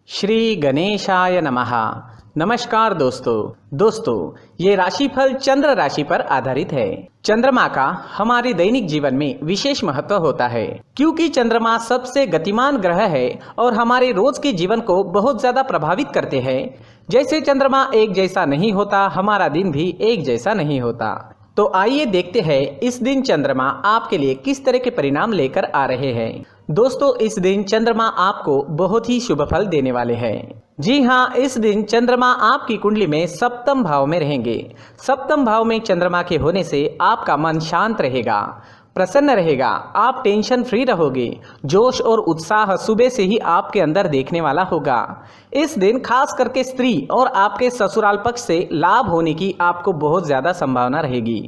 श्री गणेशाय नमः। नमस्कार दोस्तों ये राशिफल चंद्र राशि पर आधारित है। चंद्रमा का हमारे दैनिक जीवन में विशेष महत्व होता है क्योंकि चंद्रमा सबसे गतिमान ग्रह है और हमारे रोज के जीवन को बहुत ज्यादा प्रभावित करते हैं। जैसे चंद्रमा एक जैसा नहीं होता, हमारा दिन भी एक जैसा नहीं होता। तो आइए देखते हैं इस दिन चंद्रमा आपके लिए किस तरह के परिणाम लेकर आ रहे हैं। दोस्तों, इस दिन चंद्रमा आपको बहुत ही शुभ फल देने वाले हैं। जी हाँ, इस दिन चंद्रमा आपकी कुंडली में सप्तम भाव में रहेंगे। सप्तम भाव में चंद्रमा के होने से आपका मन शांत रहेगा, प्रसन्न रहेगा, आप टेंशन फ्री रहोगे। जोश और उत्साह सुबह से ही आपके अंदर देखने वाला होगा। इस दिन खास करके स्त्री और आपके ससुराल पक्ष से लाभ होने की आपको बहुत ज़्यादा संभावना रहेगी।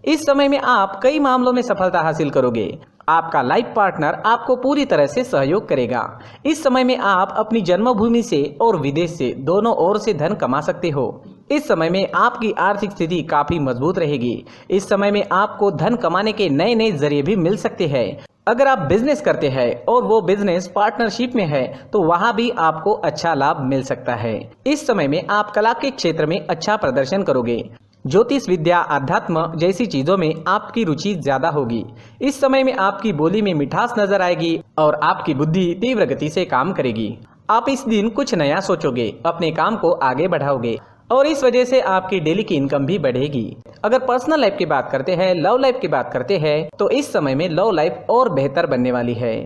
इस समय में आप कई मामलों में सफलता हासिल करोगे। आपका लाइफ पार्टनर आपको पूरी तरह से सहयोग करेगा। इस समय में आप अपनी जन्मभूमि से और विदेश से दोनों ओर से धन कमा सकते हो। इस समय में आपकी आर्थिक स्थिति काफी मजबूत रहेगी। इस समय में आपको धन कमाने के नए नए जरिए भी मिल सकते हैं। अगर आप बिजनेस करते हैं और वो बिजनेस पार्टनरशिप में है तो वहां भी आपको अच्छा लाभ मिल सकता है। इस समय में आप कला के क्षेत्र में अच्छा प्रदर्शन करोगे। ज्योतिष विद्या, अध्यात्म जैसी चीजों में आपकी रुचि ज्यादा होगी। इस समय में आपकी बोली में मिठास नजर आएगी और आपकी बुद्धि तीव्र गति से काम करेगी। आप इस दिन कुछ नया सोचोगे, अपने काम को आगे बढ़ाओगे और इस वजह से आपकी डेली की इनकम भी बढ़ेगी। अगर पर्सनल लाइफ की बात करते हैं, लव लाइफ की बात करते हैं तो इस समय में लव लाइफ और बेहतर बनने वाली है।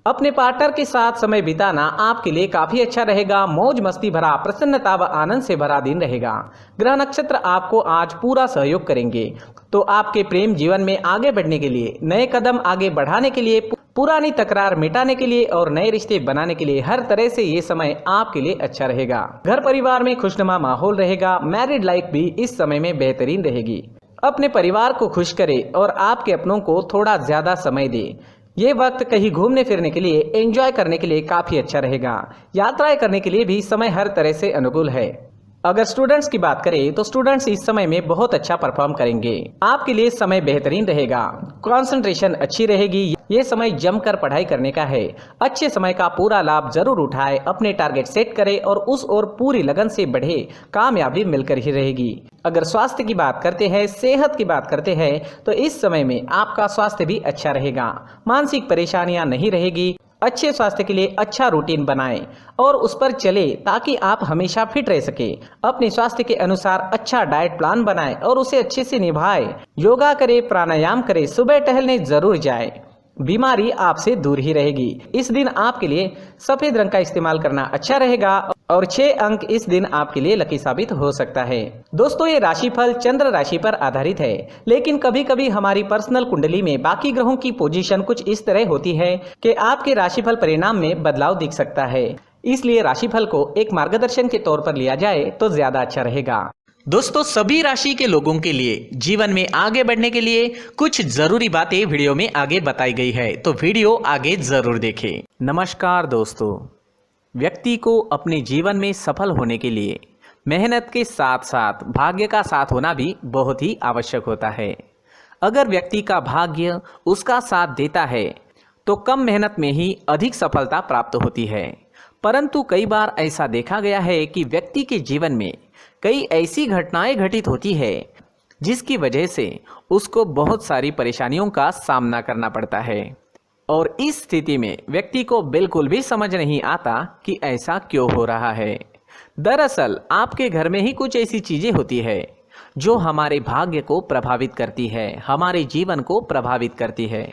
अपने पार्टनर के साथ समय बिताना आपके लिए काफी अच्छा रहेगा। मौज मस्ती भरा, प्रसन्नता व आनंद से भरा दिन रहेगा। ग्रह नक्षत्र आपको आज पूरा सहयोग करेंगे। तो आपके प्रेम जीवन में आगे बढ़ने के लिए, नए कदम आगे बढ़ाने के लिए, पुरानी तकरार मिटाने के लिए और नए रिश्ते बनाने के लिए हर तरह से ये समय आपके लिए अच्छा रहेगा। घर परिवार में खुशनुमा माहौल रहेगा। मैरिड लाइफ भी इस समय में बेहतरीन रहेगी। अपने परिवार को खुश करे और आपके अपनों को थोड़ा ज्यादा समय दे। ये वक्त कहीं घूमने फिरने के लिए, एंजॉय करने के लिए काफी अच्छा रहेगा। यात्राएं करने के लिए भी समय हर तरह से अनुकूल है। अगर स्टूडेंट्स की बात करें तो स्टूडेंट्स इस समय में बहुत अच्छा परफॉर्म करेंगे। आपके लिए समय बेहतरीन रहेगा, कंसंट्रेशन अच्छी रहेगी। ये समय जमकर पढ़ाई करने का है। अच्छे समय का पूरा लाभ जरूर उठाए, अपने टारगेट सेट करें और उस ओर पूरी लगन से बढ़े। कामयाबी मिलकर ही रहेगी। अगर स्वास्थ्य की बात करते हैं, सेहत की बात करते हैं तो इस समय में आपका स्वास्थ्य भी अच्छा रहेगा। मानसिक परेशानियां नहीं रहेगी। अच्छे स्वास्थ्य के लिए अच्छा रूटीन बनाएं और उस पर चले ताकि आप हमेशा फिट रह सके। अपने स्वास्थ्य के अनुसार अच्छा डाइट प्लान बनाएं और उसे अच्छे से निभाएं। योगा करें, प्राणायाम करें, सुबह टहलने जरूर जाएं। बीमारी आपसे दूर ही रहेगी। इस दिन आपके लिए सफेद रंग का इस्तेमाल करना अच्छा रहेगा और 6 अंक इस दिन आपके लिए लकी साबित हो सकता है। दोस्तों, ये राशिफल चंद्र राशि पर आधारित है, लेकिन कभी कभी हमारी पर्सनल कुंडली में बाकी ग्रहों की पोजीशन कुछ इस तरह होती है कि आपके राशिफल परिणाम में बदलाव दिख सकता है। इसलिए राशिफल को एक मार्गदर्शन के तौर पर लिया जाए तो ज्यादा अच्छा रहेगा। दोस्तों, सभी राशि के लोगों के लिए जीवन में आगे बढ़ने के लिए कुछ जरूरी बातें वीडियो में आगे बताई गई है, तो वीडियो आगे जरूर देखें। नमस्कार दोस्तों, व्यक्ति को अपने जीवन में सफल होने के लिए मेहनत के साथ साथ भाग्य का साथ होना भी बहुत ही आवश्यक होता है। अगर व्यक्ति का भाग्य उसका साथ देता है तो कम मेहनत में ही अधिक सफलता प्राप्त होती है। परंतु कई बार ऐसा देखा गया है कि व्यक्ति के जीवन में कई ऐसी घटनाएं घटित होती है जिसकी वजह से उसको बहुत सारी परेशानियों का सामना करना पड़ता है और इस स्थिति में व्यक्ति को बिल्कुल भी समझ नहीं आता कि ऐसा क्यों हो रहा है। दरअसल आपके घर में ही कुछ ऐसी चीजें होती है जो हमारे भाग्य को प्रभावित करती है, हमारे जीवन को प्रभावित करती है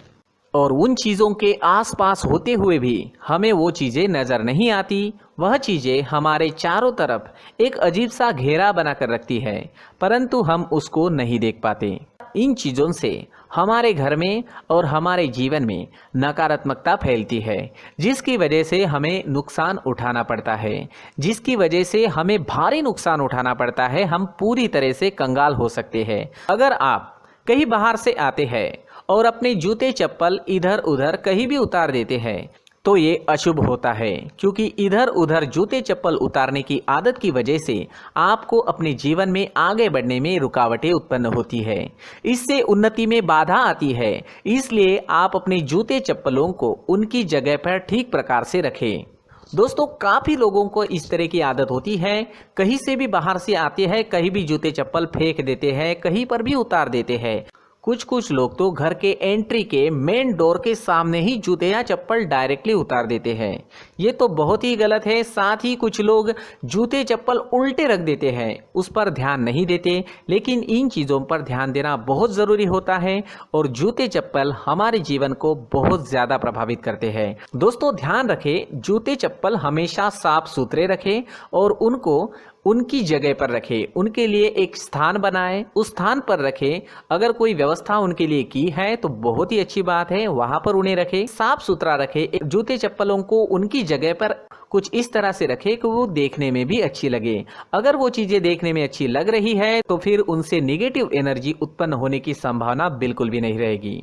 और उन चीज़ों के आसपास होते हुए भी हमें वो चीज़ें नज़र नहीं आती। वह चीज़ें हमारे चारों तरफ एक अजीब सा घेरा बनाकर रखती है, परंतु हम उसको नहीं देख पाते। इन चीज़ों से हमारे घर में और हमारे जीवन में नकारात्मकता फैलती है, जिसकी वजह से हमें नुकसान उठाना पड़ता है, जिसकी वजह से हमें भारी नुकसान उठाना पड़ता है। हम पूरी तरह से कंगाल हो सकते हैं। अगर आप कहीं बाहर से आते हैं और अपने जूते चप्पल इधर उधर कहीं भी उतार देते हैं तो ये अशुभ होता है, क्योंकि इधर उधर जूते चप्पल उतारने की आदत की वजह से आपको अपने जीवन में आगे बढ़ने में रुकावटें उत्पन्न होती है। इससे उन्नति में बाधा आती है। इसलिए आप अपने जूते चप्पलों को उनकी जगह पर ठीक प्रकार से रखें। दोस्तों काफी लोगों को इस तरह की आदत होती है, कहीं से भी बाहर से आते हैं, कहीं भी जूते चप्पल फेंक देते हैं, कहीं पर भी उतार देते हैं। कुछ लोग तो घर के एंट्री के मेन डोर के सामने ही जूते या चप्पल डायरेक्टली उतार देते हैं। ये तो बहुत ही गलत है। साथ ही कुछ लोग जूते चप्पल उल्टे रख देते हैं, उस पर ध्यान नहीं देते। लेकिन इन चीज़ों पर ध्यान देना बहुत ज़रूरी होता है और जूते चप्पल हमारे जीवन को बहुत ज़्यादा प्रभावित करते हैं। दोस्तों ध्यान रखें, जूते चप्पल हमेशा साफ सुथरे रखें और उनको उनकी जगह पर रखें। उनके लिए एक स्थान बनाएं, उस स्थान पर रखें। अगर कोई व्यवस्था उनके लिए की है तो बहुत ही अच्छी बात है, वहां पर उन्हें रखें, साफ सुथरा रखें। जूते चप्पलों को उनकी जगह पर कुछ इस तरह से रखें कि वो देखने में भी अच्छी लगे। अगर वो चीजें देखने में अच्छी लग रही है तो फिर उनसे निगेटिव एनर्जी उत्पन्न होने की संभावना बिल्कुल भी नहीं रहेगी।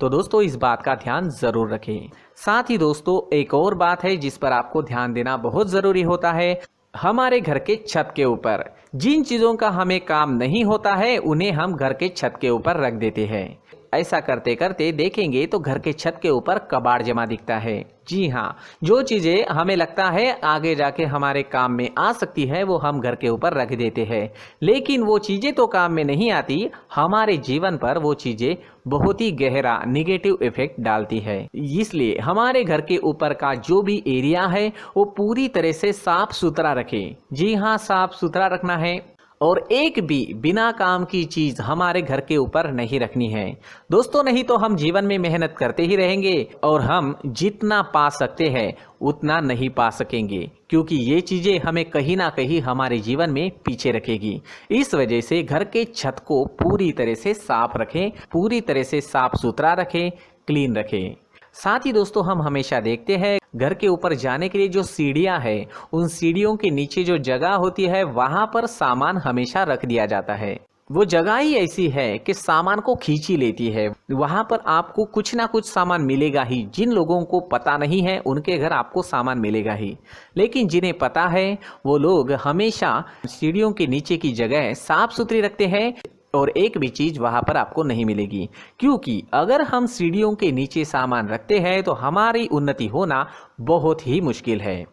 तो दोस्तों इस बात का ध्यान जरूर रखें। साथ ही दोस्तों एक और बात है जिस पर आपको ध्यान देना बहुत जरूरी होता है। हमारे घर के छत के ऊपर जिन चीज़ों का हमें काम नहीं होता है उन्हें हम घर के छत के ऊपर रख देते हैं। ऐसा करते करते देखेंगे तो घर के छत के ऊपर कबाड़ जमा दिखता है। जी हाँ, जो चीज़ें हमें लगता है आगे जाके हमारे काम में आ सकती है वो हम घर के ऊपर रख देते हैं, लेकिन वो चीज़ें तो काम में नहीं आती, हमारे जीवन पर वो चीज़ें बहुत ही गहरा निगेटिव इफेक्ट डालती है। इसलिए हमारे घर के ऊपर का जो भी एरिया है वो पूरी तरह से साफ सुथरा रखें। जी हाँ, साफ सुथरा रखना है और एक भी बिना काम की चीज हमारे घर के ऊपर नहीं रखनी है। दोस्तों नहीं तो हम जीवन में मेहनत करते ही रहेंगे और हम जितना पा सकते हैं उतना नहीं पा सकेंगे, क्योंकि ये चीजें हमें कहीं ना कहीं हमारे जीवन में पीछे रखेगी। इस वजह से घर के छत को पूरी तरह से साफ रखें, पूरी तरह से साफ सुथरा रखें, क्लीन रखें। साथ ही दोस्तों हम हमेशा देखते हैं घर के ऊपर जाने के लिए जो सीढ़ियां हैं, उन सीढ़ियों के नीचे जो जगह होती है वहां पर सामान हमेशा रख दिया जाता है। वो जगह ही ऐसी है कि सामान को खींच ही लेती है। वहां पर आपको कुछ ना कुछ सामान मिलेगा ही। जिन लोगों को पता नहीं है उनके घर आपको सामान मिलेगा ही, लेकिन जिन्हें पता है वो लोग हमेशा सीढ़ियों के नीचे की जगह साफ सुथरी रखते हैं और एक भी चीज वहां पर आपको नहीं मिलेगी। क्योंकि अगर हम सीढ़ियों के नीचे सामान रखते हैं तो हमारी उन्नति होना बहुत ही मुश्किल है।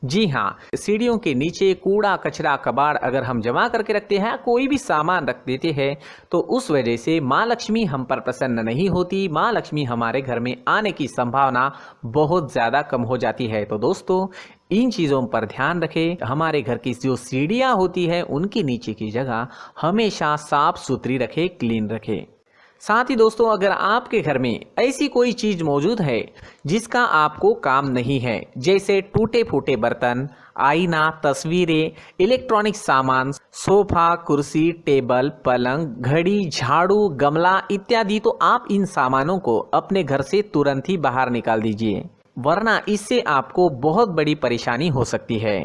जी हाँ, सीढ़ियों के नीचे कूड़ा कचरा कबाड़ अगर हम जमा करके रखते हैं, कोई भी सामान रख देते हैं, तो उस वजह से माँ लक्ष्मी हम पर प्रसन्न नहीं होती। माँ लक्ष्मी हमारे घर में आने की संभावना बहुत ज़्यादा कम हो जाती है। तो दोस्तों इन चीज़ों पर ध्यान रखें। हमारे घर की जो सीढ़ियाँ होती है उनके नीचे की जगह हमेशा साफ सुथरी रखें, क्लीन रखें। साथ ही दोस्तों अगर आपके घर में ऐसी कोई चीज मौजूद है जिसका आपको काम नहीं है, जैसे टूटे फूटे बर्तन, आईना, तस्वीरें, इलेक्ट्रॉनिक सामान, सोफा, कुर्सी, टेबल, पलंग, घड़ी, झाड़ू, गमला इत्यादि, तो आप इन सामानों को अपने घर से तुरंत ही बाहर निकाल दीजिए, वरना इससे आपको बहुत बड़ी परेशानी हो सकती है।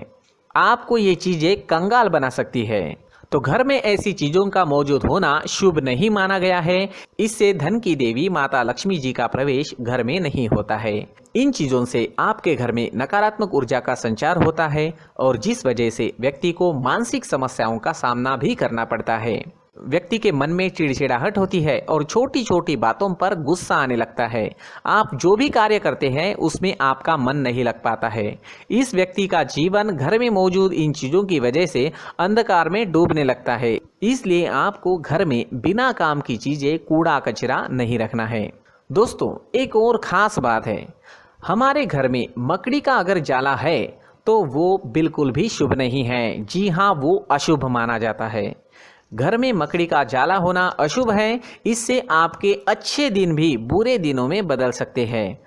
आपको ये चीजें कंगाल बना सकती है। तो घर में ऐसी चीजों का मौजूद होना शुभ नहीं माना गया है। इससे धन की देवी माता लक्ष्मी जी का प्रवेश घर में नहीं होता है। इन चीजों से आपके घर में नकारात्मक ऊर्जा का संचार होता है और जिस वजह से व्यक्ति को मानसिक समस्याओं का सामना भी करना पड़ता है। व्यक्ति के मन में चिड़चिड़ाहट होती है और छोटी छोटी बातों पर गुस्सा आने लगता है। आप जो भी कार्य करते हैं उसमें आपका मन नहीं लग पाता है। इस व्यक्ति का जीवन घर में मौजूद इन चीज़ों की वजह से अंधकार में डूबने लगता है। इसलिए आपको घर में बिना काम की चीज़ें, कूड़ा कचरा नहीं रखना है। दोस्तों एक और ख़ास बात है, हमारे घर में मकड़ी का अगर जाला है तो वो बिल्कुल भी शुभ नहीं है। जी हाँ, वो अशुभ माना जाता है। घर में मकड़ी का जाला होना अशुभ है। इससे आपके अच्छे दिन भी बुरे दिनों में बदल सकते हैं,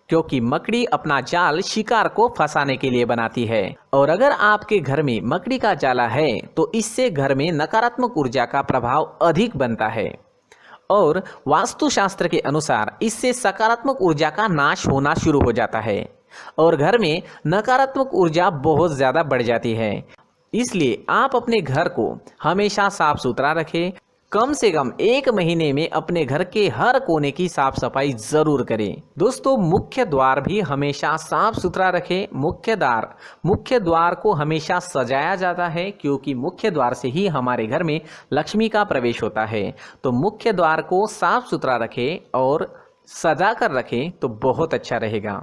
क्योंकि मकड़ी अपना जाल शिकार को फंसाने के लिए बनाती है। और अगर आपके घर में मकड़ी का जाला है तो इससे घर में नकारात्मक ऊर्जा का प्रभाव अधिक बनता है और वास्तुशास्त्र के अनुसार इससे सकारात्मक ऊर्जा का नाश होना शुरू हो जाता है और घर में नकारात्मक ऊर्जा बहुत ज़्यादा बढ़ जाती है। इसलिए आप अपने घर को हमेशा साफ सुथरा रखें। कम से कम 1 महीने में अपने घर के हर कोने की साफ सफाई जरूर करें। दोस्तों मुख्य द्वार भी हमेशा साफ सुथरा रखें। मुख्य द्वार को हमेशा सजाया जाता है, क्योंकि मुख्य द्वार से ही हमारे घर में लक्ष्मी का प्रवेश होता है। तो मुख्य द्वार को साफ सुथरा रखें और सजा कर रखें तो बहुत अच्छा रहेगा।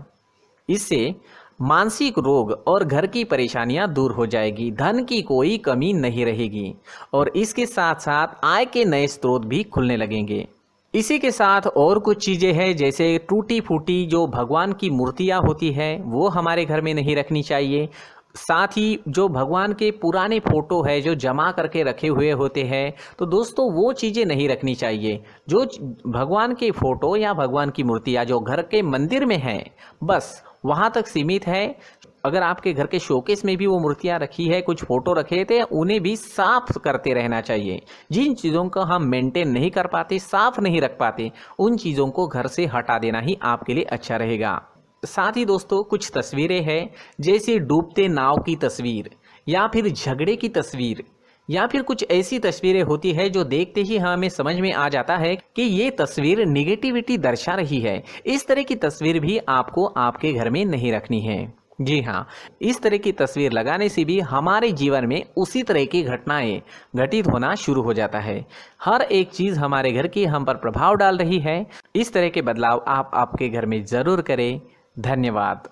इससे मानसिक रोग और घर की परेशानियां दूर हो जाएगी, धन की कोई कमी नहीं रहेगी और इसके साथ साथ आय के नए स्रोत भी खुलने लगेंगे। इसी के साथ और कुछ चीज़ें हैं, जैसे टूटी फूटी जो भगवान की मूर्तियां होती है वो हमारे घर में नहीं रखनी चाहिए। साथ ही जो भगवान के पुराने फोटो है जो जमा करके रखे हुए होते हैं, तो दोस्तों वो चीज़ें नहीं रखनी चाहिए। जो भगवान के फोटो या भगवान की मूर्तियाँ जो घर के मंदिर में हैं, बस वहाँ तक सीमित है। अगर आपके घर के शोकेस में भी वो मूर्तियाँ रखी है, कुछ फोटो रखे थे, उन्हें भी साफ करते रहना चाहिए। जिन चीज़ों को हम मेंटेन नहीं कर पाते, साफ नहीं रख पाते, उन चीज़ों को घर से हटा देना ही आपके लिए अच्छा रहेगा। साथ ही दोस्तों कुछ तस्वीरें हैं, जैसे डूबते नाव की तस्वीर या फिर झगड़े की तस्वीर या फिर कुछ ऐसी तस्वीरें होती है जो देखते ही हमें समझ में आ जाता है कि ये तस्वीर निगेटिविटी दर्शा रही है। इस तरह की तस्वीर भी आपको आपके घर में नहीं रखनी है। जी हाँ, इस तरह की तस्वीर लगाने से भी हमारे जीवन में उसी तरह की घटनाएं घटित होना शुरू हो जाता है। हर एक चीज़ हमारे घर की हम पर प्रभाव डाल रही है। इस तरह के बदलाव आप आपके घर में ज़रूर करें। धन्यवाद।